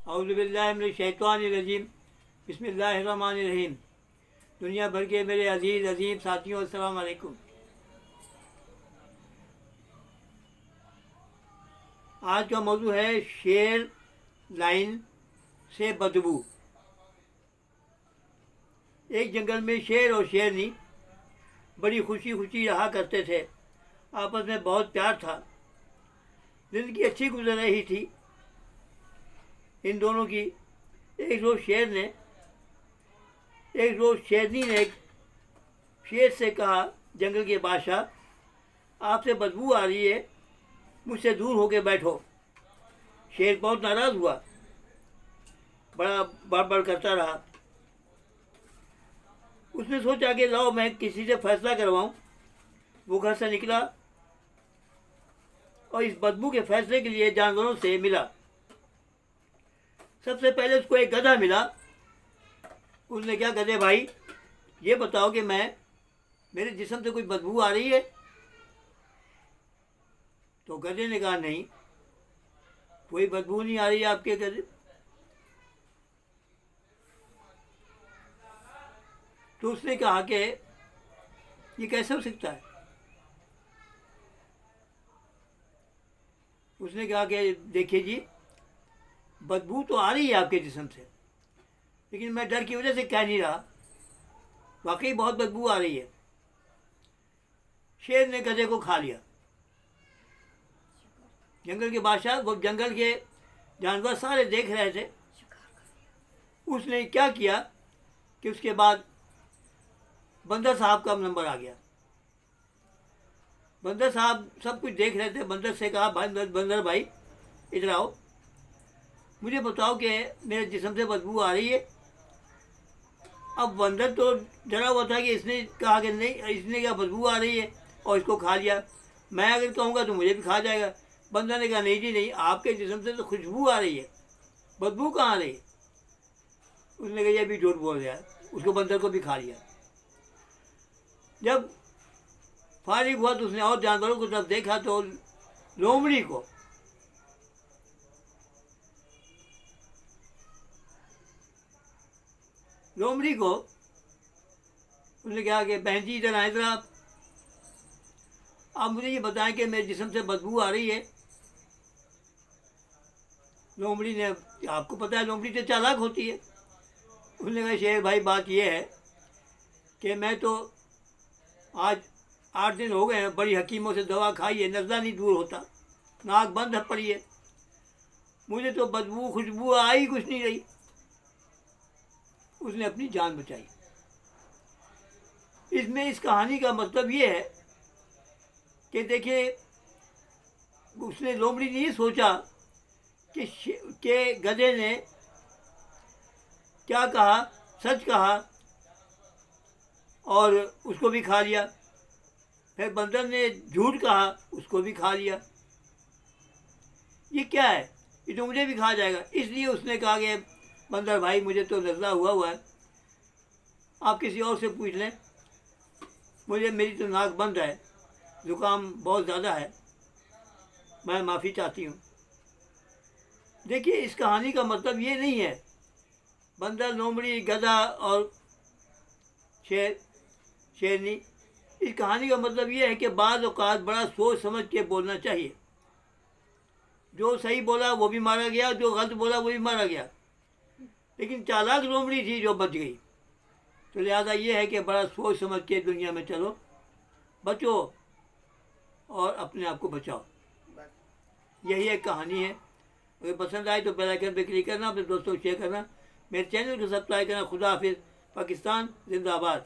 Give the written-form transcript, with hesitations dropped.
औज़ुबिल्लाहिमिनश्शैतानिर्रजीम बिस्मिल्लाहिर्रहमानिर्रहीम। दुनिया भर के मेरे अजीज़ अजीम साथियों, अस्सलाम वालेकुम। आज का मौजू है शेर लाइन से बदबू। एक जंगल में शेर और शेरनी बड़ी खुशी खुशी रहा करते थे। आपस में बहुत प्यार था। ज़िंदगी अच्छी गुजर रही थी इन दोनों की। एक रोज़ शेरनी ने एक शेर से कहा, जंगल के बादशाह, आपसे बदबू आ रही है, मुझसे दूर होके बैठो। शेर बहुत नाराज़ हुआ, बड़ा बड़बड़ करता रहा। उसने सोचा कि लाओ मैं किसी से फैसला करवाऊं। वो घर से निकला और इस बदबू के फैसले के लिए जानवरों से मिला। सबसे पहले उसको एक गधा मिला। उसने क्या, गधे भाई ये बताओ कि मेरे जिस्म से कोई बदबू आ रही है? तो गधे ने कहा, नहीं, कोई बदबू नहीं आ रही है आपके गधे। तो उसने कहा कि ये कैसे हो सकता है? उसने कहा कि देखिए जी, बदबू तो आ रही है आपके जिस्म से, लेकिन मैं डर की वजह से कह नहीं रहा। वाकई बहुत बदबू आ रही है। शेर ने गधे को खा लिया। जंगल के बादशाह, वो जंगल के जानवर सारे देख रहे थे। उसने क्या किया कि उसके बाद बंदर साहब का नंबर आ गया। बंदर साहब सब कुछ देख रहे थे। बंदर से कहा, बंदर भाई इधर आओ, मुझे बताओ कि मेरे जिस्म से बदबू आ रही है। अब बंदर तो डरा हुआ था कि इसने कहा कि नहीं, इसने क्या बदबू आ रही है और इसको खा लिया। मैं अगर कहूँगा तो मुझे भी खा जाएगा। बंदर ने कहा, नहीं जी नहीं, आपके जिस्म से तो खुशबू आ रही है, बदबू कहाँ आ रही है? उसने कहा, ये भी झूठ बोल रहा है। उसको, बंदर को भी खा लिया। जब फारिग हुआ तो उसने और जानवरों को जब देखा तो लोमड़ी को उसने कहा कि बहन जी इधर आए, इधर आप मुझे ये बताएं कि मेरे जिस्म से बदबू आ रही है। लोमड़ी ने, आपको पता है लोमड़ी तो चालाक होती है। उसने कहा, शेर भाई बात यह है कि मैं तो आज 8 दिन हो गए हैं, बड़ी हकीमों से दवा खाई है, नज़ला नहीं दूर होता, नाक बंद पड़ी है, मुझे तो बदबू खुशबू आ ही कुछ नहीं रही। उसने अपनी जान बचाई। इसमें इस कहानी का मतलब ये है कि देखिए, उसने, लोमड़ी ने ये सोचा कि गधे ने क्या कहा, सच कहा और उसको भी खा लिया। फिर बंदर ने झूठ कहा, उसको भी खा लिया। ये क्या है? ये तो मुझे भी खा जाएगा। इसलिए उसने कहा कि बंदर भाई, मुझे तो नज़ला हुआ है, आप किसी और से पूछ लें, मेरी तो नाक बंद है, ज़ुकाम बहुत ज़्यादा है, मैं माफ़ी चाहती हूँ। देखिए, इस कहानी का मतलब ये नहीं है बंदर, लोमड़ी, गधा और शेरनी। इस कहानी का मतलब ये है कि बाज़ औक़ात बड़ा सोच समझ के बोलना चाहिए। जो सही बोला वो भी मारा गया, जो गलत बोला वो भी मारा गया, लेकिन चालाक लोमड़ी थी जो बच गई। तो लिहाजा ये है कि बड़ा सोच समझ के दुनिया में चलो, बचो और अपने आप को बचाओ। यही एक कहानी है। अगर पसंद आए तो बेल आइकन पे क्लिक करना, अपने दोस्तों को शेयर करना, मेरे चैनल को सब्सक्राइब करना। खुदा हाफिज़। पाकिस्तान जिंदाबाद।